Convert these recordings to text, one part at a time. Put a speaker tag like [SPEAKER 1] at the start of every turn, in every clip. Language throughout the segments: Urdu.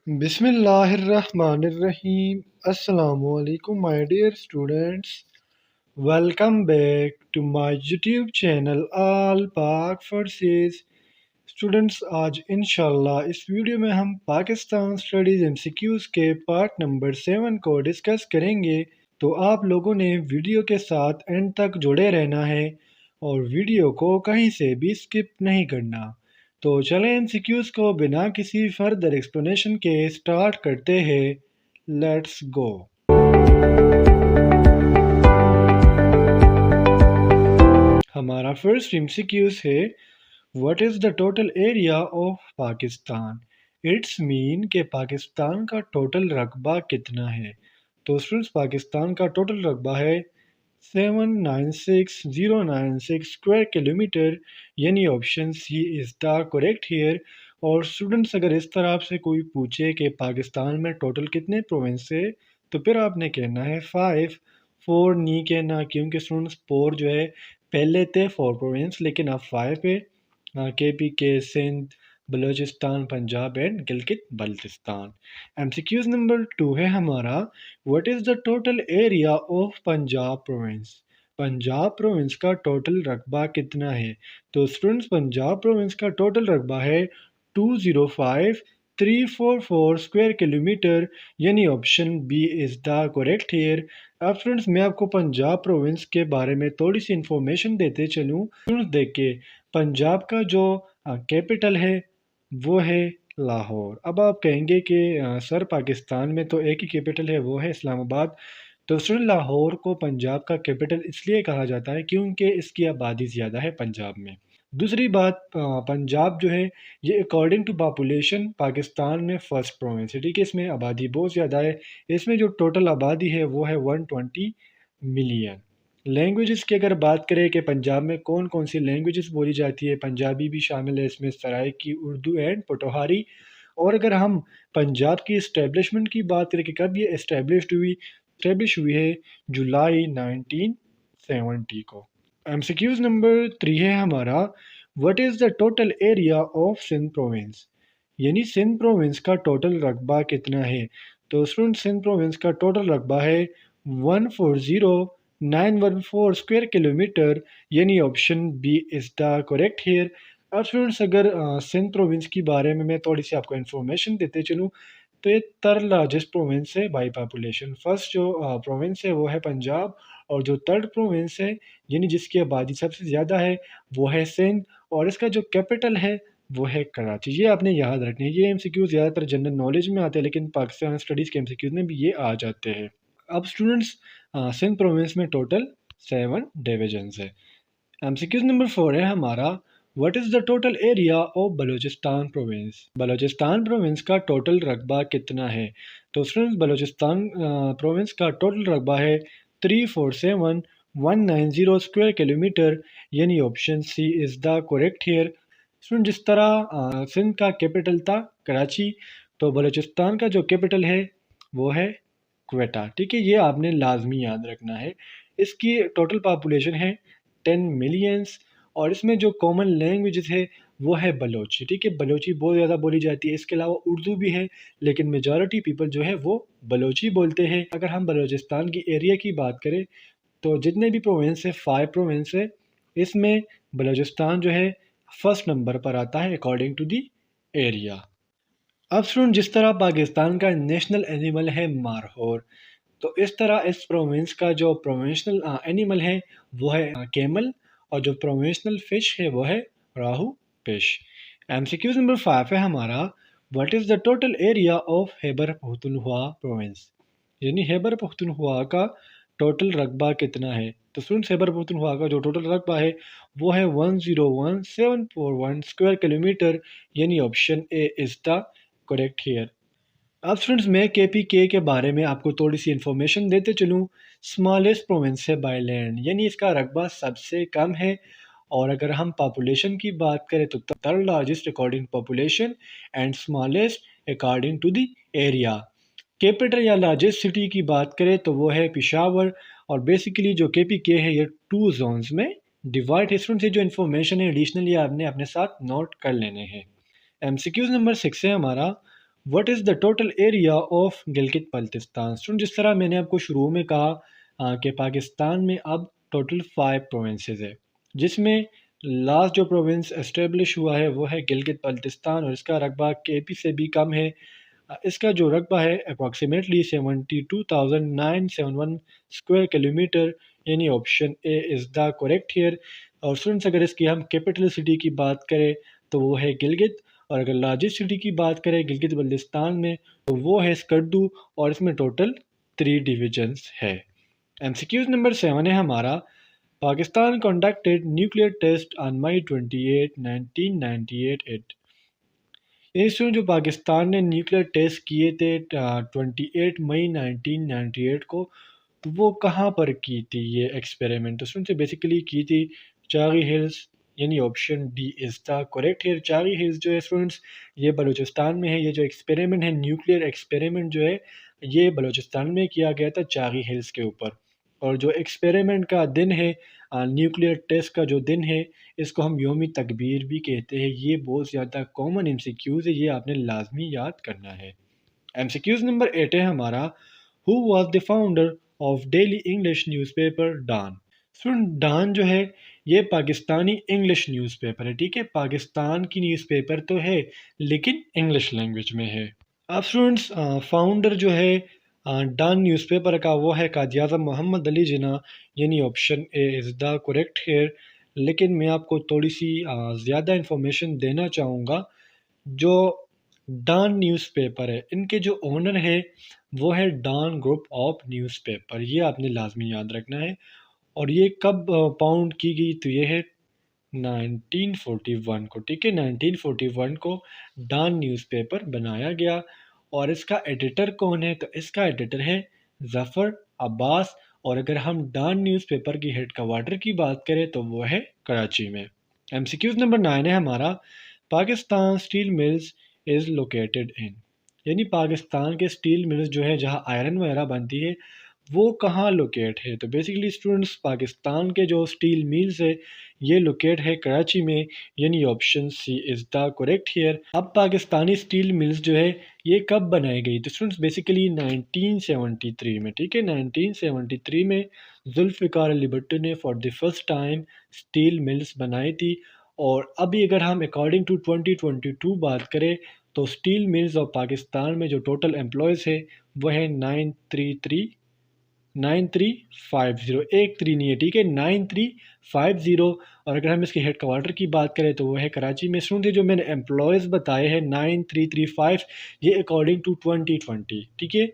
[SPEAKER 1] بسم اللہ الرحمن الرحیم۔ السلام علیکم my dear students, welcome back to my YouTube channel all Pak forces. Students, آج انشاءاللہ اس ویڈیو میں ہم Pakistan studies M C Qs کے پارٹ نمبر 7 کو ڈسکس کریں گے، تو آپ لوگوں نے ویڈیو کے ساتھ اینڈ تک جڑے رہنا ہے اور ویڈیو کو کہیں سے بھی اسکپ نہیں کرنا۔ تو چلیں ایم سی کیوز کو بنا کسی فردر ایکسپلینیشن کے سٹارٹ کرتے ہیں۔ Let's go. ہمارا فرسٹ ایم سی کیوز ہے، what is the total area of Pakistan? It's mean کہ پاکستان کا ٹوٹل رقبہ کتنا ہے؟ تو اسٹوڈنٹس، پاکستان کا ٹوٹل رقبہ ہے 796,096 اسکوائر کلومیٹر، یعنی option C is the correct here. اور اسٹوڈنٹس، اگر اس طرح آپ سے کوئی پوچھے کہ پاکستان میں ٹوٹل کتنے پروونس ہے، تو پھر آپ نے کہنا ہے 5۔ 4 نہیں کہنا، کیونکہ اسٹوڈنٹس 4 جو ہے پہلے تھے 4 پروونس، لیکن اب 5 ہے۔ K P K, Sindh, Balochistan, Punjab and Gilgit Baltistan. M C Qs number 2 ہے ہمارا، what is the total area of Punjab province? Punjab province کا ٹوٹل رقبہ کتنا ہے؟ تو اسٹوڈنٹس، پنجاب پروونس کا ٹوٹل رقبہ ہے 205,344 اسکوائر کلومیٹر، یعنی option B is the correct here. اب اسٹوڈنٹس، میں آپ کو پنجاب پروونس کے بارے میں تھوڑی سی انفارمیشن دیتے چلوں۔ اسٹوڈنٹس دیکھیں، پنجاب کا جو کیپٹل ہے وہ ہے لاہور۔ اب آپ کہیں گے کہ سر پاکستان میں تو ایک ہی کیپٹل ہے، وہ ہے اسلام آباد۔ تو اسٹوڈنٹ، لاہور کو پنجاب کا کیپٹل اس لیے کہا جاتا ہے کیونکہ اس کی آبادی زیادہ ہے پنجاب میں۔ دوسری بات، پنجاب جو ہے یہ اکارڈنگ ٹو پاپولیشن پاکستان میں فرسٹ پروونس ہے، ٹھیک ہے، اس میں آبادی بہت زیادہ ہے۔ اس میں جو ٹوٹل آبادی ہے وہ ہے 120 ملین۔ لینگویجز کی اگر بات کریں کہ پنجاب میں کون کون سی لینگویجز بولی جاتی ہے، پنجابی بھی شامل ہے اس میں، سرائکی، اردو اینڈ پٹوہاری۔ اور اگر ہم پنجاب کی اسٹیبلشمنٹ کی بات کریں کہ کب یہ اسٹیبلش ہوئی ہے، جولائی 1970 کو۔ ایم سی کیوز نمبر 3 ہے ہمارا، what is the total area of Sindh province? یعنی سندھ پروونس کا ٹوٹل رقبہ کتنا ہے؟ تو اسٹوڈنٹ، سندھ پروونس کا ٹوٹل رقبہ ہے 140,914 اسکوائر کلومیٹر، یعنی option B is the correct here. اب اسٹوڈنٹس، اگر سندھ پروونس کی بارے میں طوڑی سی آپ کو انفارمیشن دیتے چلوں، تو یہ تھرڈ لارجسٹ پروونس ہے بائی پاپولیشن۔ فرسٹ جو پروونس ہے وہ ہے پنجاب، اور جو تھرڈ پروونس ہے یعنی جس کی آبادی سب سے زیادہ ہے وہ ہے سندھ، اور اس کا جو کیپٹل ہے وہ ہے کراچی۔ یہ آپ نے یاد رکھنا ہے۔ یہ ایم سی کیو زیادہ تر جنرل نالج میں آتے ہیں، لیکن پاکستان اسٹڈیز کے ایم سی کیوز میں بھی یہ آ جاتے ہیں۔ اب اسٹوڈنٹس، سندھ پروونس میں ٹوٹل 7 ڈویژنز ہے۔ ایم سی کیوز نمبر 4 ہے ہمارا، what is the total area of Balochistan province? Balochistan province کا ٹوٹل رقبہ کتنا ہے؟ تو اسٹوڈنٹس، بلوچستان پروونس کا ٹوٹل رقبہ ہے 347,190 اسکوائر کلومیٹر، یعنی option C is the correct here. Student, جس طرح سندھ کا کیپٹل تھا کراچی، تو بلوچستان کا جو کیپٹل ہے وہ ہے کوئٹہ، ٹھیک ہے، یہ آپ نے لازمی یاد رکھنا ہے۔ اس کی ٹوٹل پاپولیشن ہے 10 ملینز، اور اس میں جو کامن لینگویجز ہے وہ ہے بلوچی، ٹھیک ہے، بلوچی بہت زیادہ بولی جاتی ہے۔ اس کے علاوہ اردو بھی ہے، لیکن میجورٹی پیپل جو ہے وہ بلوچی بولتے ہیں۔ اگر ہم بلوچستان کی ایریا کی بات کریں تو جتنے بھی پروونس ہے 5 پروونس ہے، اس میں بلوچستان جو ہے فرسٹ نمبر پر آتا ہے اکارڈنگ ٹو دی ایریا۔ اب اسٹوڈنٹ، جس طرح پاکستان کا نیشنل اینیمل ہے مارہور، تو اس طرح اس پروونس کا جو پروونشنل اینیمل ہے وہ ہے کیمل، اور جو پروونشنل فش ہے وہ ہے rohu fish. M C Qs number 5 ہے ہمارا، what is the total area of Khyber Pakhtunkhwa province? یعنی خیبر پختونخوا کا ٹوٹل رقبہ کتنا ہے؟ تو اسٹوڈنٹ، خیبر پختونخوا کا جو ٹوٹل رقبہ ہے وہ ہے 101,741 اسکوائر کلومیٹر، یعنی option A is the correct here. اب اسٹوڈنٹس، میں کے پی کے بارے میں آپ کو تھوڑی سی انفارمیشن دیتے چلوں۔ اسمالسٹ پروونس ہے بائی لینڈ، یعنی اس کا رقبہ سب سے کم ہے۔ اور اگر ہم پاپولیشن کی بات کریں تو third largest according population and smallest according to the area. Capital یا لارجسٹ سٹی کی بات کریں تو وہ ہے پشاور، اور بیسیکلی جو کے پی کے ہے یہ 2 زونز میں ڈیوائڈ ہے۔ اسٹوڈنٹ، سے جو انفارمیشن ہے ایڈیشنلی آپ نے اپنے ساتھ نوٹ کر لینے ہیں۔ ایم سی کیوز نمبر 6 ہے ہمارا، what is the total area of Gilgit Baltistan? جس طرح میں نے آپ کو شروع میں کہا کہ پاکستان میں اب ٹوٹل 5 پروونسز ہے، جس میں لاسٹ جو پروونس اسٹیبلش ہوا ہے وہ ہے گلگت بلتستان، اور اس کا رقبہ کے پی سے بھی کم ہے۔ اس کا جو رقبہ ہے اپروکسیمیٹلی 72,971 اسکوائر کلومیٹر، یعنی option A is the correct here. اور اسٹوڈنٹس اگر اس کی ہم کیپٹل سٹی کی بات کریں تو وہ ہے گلگت، اور اگر لارجسٹ سٹی کی بات کریں گلگت بلتستان میں تو وہ ہے اسکردو، اور اس میں ٹوٹل 3 ڈویژنس ہے۔ ایم سی کیوز نمبر 7 ہے ہمارا، Pakistan conducted nuclear test on May 28 1998 اس میں جو پاکستان نے نیوکلیئر ٹیسٹ کیے تھے 28 مئی 1998 کو، تو وہ کہاں پر کی تھی یہ ایکسپیریمنٹ؟ اس میں سے بیسیکلی کی تھی چاغی ہلز، یعنی option D is the correct here. Chagai hills جو ہے اسٹوڈنٹس یہ بلوچستان میں ہے۔ یہ جو ایکسپیریمنٹ ہے، نیوکلیئر ایکسپیریمنٹ جو ہے، یہ بلوچستان میں کیا گیا تھا چاغی ہلز کے اوپر۔ اور جو ایکسپیریمنٹ کا دن ہے، نیوکلیئر ٹیسٹ کا جو دن ہے، اس کو ہم یوم تکبیر بھی کہتے ہیں۔ یہ بہت زیادہ کامن ایم سی کیوز ہے، یہ آپ نے لازمی یاد کرنا ہے۔ ایم سی کیوز نمبر 8 ہے ہمارا، who was the founder of daily English newspaper Dawn? Dawn جو ہے یہ پاکستانی انگلش نیوز پیپر ہے، ٹھیک ہے، پاکستان کی نیوز پیپر تو ہے لیکن انگلش لینگویج میں ہے۔ اب اسٹوڈنٹس فاؤنڈر جو ہے ڈان نیوز پیپر کا وہ ہے قائد اعظم محمد علی جناح، یعنی option A is the correct here. لیکن میں آپ کو تھوڑی سی زیادہ انفارمیشن دینا چاہوں گا۔ جو ڈان نیوز پیپر ہے، ان کے جو اونر ہے وہ ہے Dawn group of newspaper, یہ آپ نے لازمی یاد رکھنا ہے۔ اور یہ کب پاؤنڈ کی گئی؟ تو یہ ہے 1941 کو، ٹھیک ہے، 1941 کو ڈان نیوز پیپر بنایا گیا۔ اور اس کا ایڈیٹر کون ہے؟ تو اس کا ایڈیٹر ہے ظفر عباس۔ اور اگر ہم ڈان نیوز پیپر کی ہیڈ کوارٹر کی بات کریں تو وہ ہے کراچی میں۔ ایم سی کیوز نمبر 9 ہے ہمارا، Pakistan steel mills is located in, یعنی پاکستان کے اسٹیل ملز جو ہے جہاں آئرن وغیرہ بنتی ہے وہ کہاں لوکیٹ ہے؟ تو بیسیکلی اسٹوڈنٹس پاکستان کے جو اسٹیل میلز ہے یہ لوکیٹ ہے کراچی میں، یعنی option C is the correct here. اب پاکستانی اسٹیل ملز جو ہے یہ کب بنائی گئی؟ تو اسٹوڈنٹس بیسیکلی 1973 میں، ٹھیک ہے، 1973 میں ذوالفقار علی بھٹو نے for the first time steel mills بنائی تھی۔ اور ابھی اگر ہم اکارڈنگ ٹو 2022 بات کریں تو اسٹیل ملز آف پاکستان میں جو ٹوٹل امپلائز ہے وہ ہے 9350، ایک 3 نہیں ہے، ٹھیک ہے، 9350۔ اور اگر ہم اس کے ہیڈ کوارٹر کی بات کریں تو وہ ہے کراچی میں۔ سنتے جو میں نے امپلائز بتائے ہیں 9335، یہ اکارڈنگ ٹو 2020، ٹھیک ہے،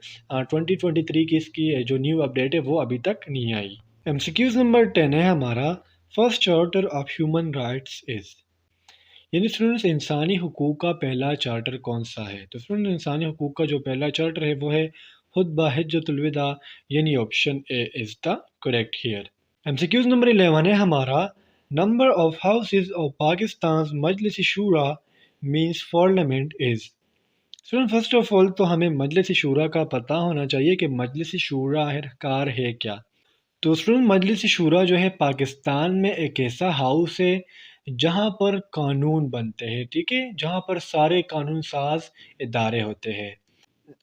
[SPEAKER 1] 2023 کی اس کی جو نیو اپڈیٹ ہے وہ ابھی تک نہیں آئی۔ ایم سی کیوز نمبر 10 ہے ہمارا، first charter of human rights is, یعنی اسٹوڈنٹس انسانی حقوق کا پہلا چارٹر کون سا ہے؟ تو اسٹوڈنٹ انسانی حقوق کا جو پہلا چارٹر ہے وہ ہے خطبہ حجۃ الوداع، یعنی option A is the correct here. M C Qs number 11 ہے ہمارا، number of houses of Pakistan Majlis Shura means parliament is. Student first of all تو ہمیں مجلس شورا کا پتہ ہونا چاہیے کہ مجلس شورا کار ہے کیا۔ تو اسٹوڈنٹ مجلس شورا جو ہے پاکستان میں ایک ایسا ہاؤس ہے جہاں پر قانون بنتے ہیں، ٹھیک ہے، جہاں پر سارے قانون ساز ادارے ہوتے ہیں۔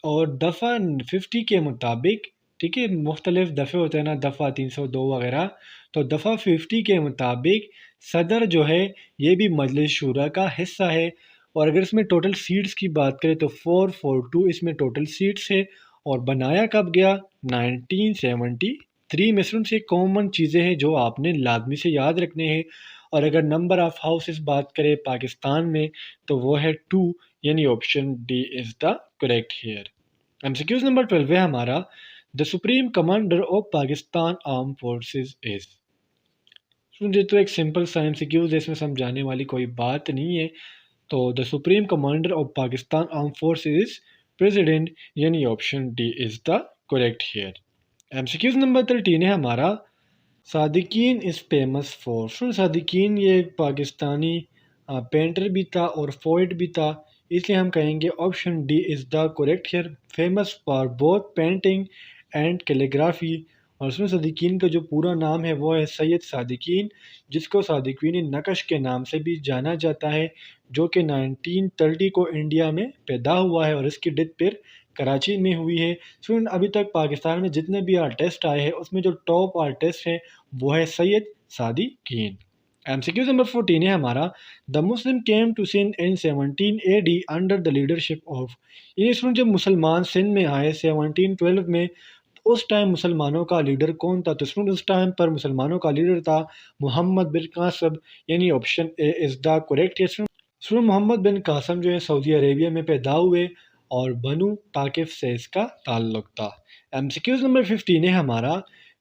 [SPEAKER 1] اور دفعہ 50 کے مطابق، ٹھیک ہے، مختلف دفعے ہوتے ہیں نا، دفعہ 302 وغیرہ، تو دفعہ 50 کے مطابق صدر جو ہے یہ بھی مجلس شورا کا حصہ ہے۔ اور اگر اس میں ٹوٹل سیٹس کی بات کریں تو 442 اس میں ٹوٹل سیٹس ہے۔ اور بنایا کب گیا؟ 1973 میں۔ سے کامن چیزیں ہیں جو آپ نے لازمی سے یاد رکھنے ہیں۔ اور اگر نمبر آف ہاؤسز بات کریں پاکستان میں تو وہ ہے 2، یعنی option D is the correct here. M C Qs number 12 ہے ہمارا، the supreme commander of Pakistan arm forces is. یہ تو ایک سمپل سا ایم سی کیوز ہے، اس میں سمجھانے والی کوئی بات نہیں ہے۔ تو the supreme commander of Pakistan arm forces is president, یعنی option D is the correct here. M C Qs number 13 ہے ہمارا، صادقین از فیمس فار۔ صادقین یہ ایک پاکستانی پینٹر بھی تھا اور پوئٹ بھی تھا، اس لیے ہم کہیں گے option D is the correct here, famous for both painting and calligraphy. اور اس میں صادقین کا جو پورا نام ہے وہ ہے سید صادقین، جس کو صادقین نقش کے نام سے بھی جانا جاتا ہے، جو کہ 1930 کو انڈیا میں پیدا ہوا ہے اور اس کی ڈیتھ پھر کراچی میں ہوئی ہے۔ اسٹوڈنٹ ابھی تک پاکستان میں جتنے بھی آرٹسٹ آئے ہیں اس میں جو ٹاپ آرٹسٹ ہیں وہ ہے Syed Sadequain. M C Qs number 14 ہے ہمارا، the Muslim came to Sindh in 17 AD under the leadership of, یہ اسٹوڈنٹ جب مسلمان سندھ میں آئے 1712 میں تو اس ٹائم مسلمانوں کا لیڈر کون تھا؟ تو اسٹوڈنٹ اس ٹائم پر مسلمانوں کا لیڈر تھا محمد بن قاسم، یعنی option A is the correct. Student Muhammad bin Qasim جو ہے سعودی عربیہ میں پیدا ہوئے اور بنو طاقف سے اس کا تعلق تھا۔ ایم سی کیوز نمبر 15 ہے ہمارا،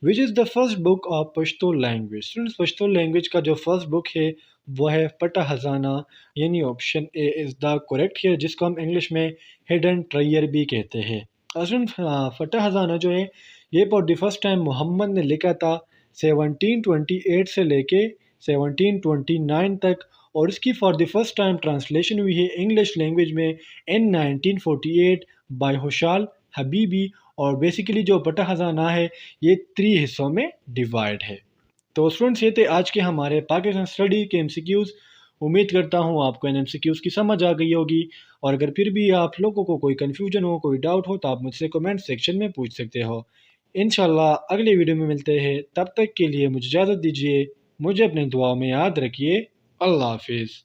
[SPEAKER 1] which is the first book of Pashto language, students Pashto language کا جو فرسٹ بک ہے وہ ہے فتح ہزانہ، یعنی option A is the correct ہے، جس کو ہم انگلش میں ہڈن ٹریئر بھی کہتے ہیں۔ اسٹوڈنٹ فتح ہزانہ جو ہے یہ فار دی فرسٹ ٹائم محمد نے لکھا تھا 1728 سے لے کے 1729 تک، اور اس کی for the first time translation ہوئی ہے انگلش لینگویج میں ان 1948 بائی ہوشال حبیبی، اور بیسیکلی جو فتح ہزانہ ہے یہ 3 حصوں میں ڈیوائڈ ہے۔ تو اسٹوڈنٹس یہ تھے آج کے ہمارے پاکستان اسٹڈی کے ایم سی کیوز، امید کرتا ہوں آپ کو ان ایم سی کیوز کی سمجھ آ گئی ہوگی، اور اگر پھر بھی آپ لوگوں کو کوئی کنفیوژن ہو، کوئی ڈاؤٹ ہو تو آپ مجھ سے کمنٹ سیکشن میں پوچھ سکتے ہو۔ انشاءاللہ اگلے ویڈیو میں ملتے ہیں، تب تک کے لیے مجھے اجازت دیجیے، مجھے اپنے دعاؤں میں یاد رکھیے، اللہ حافظ۔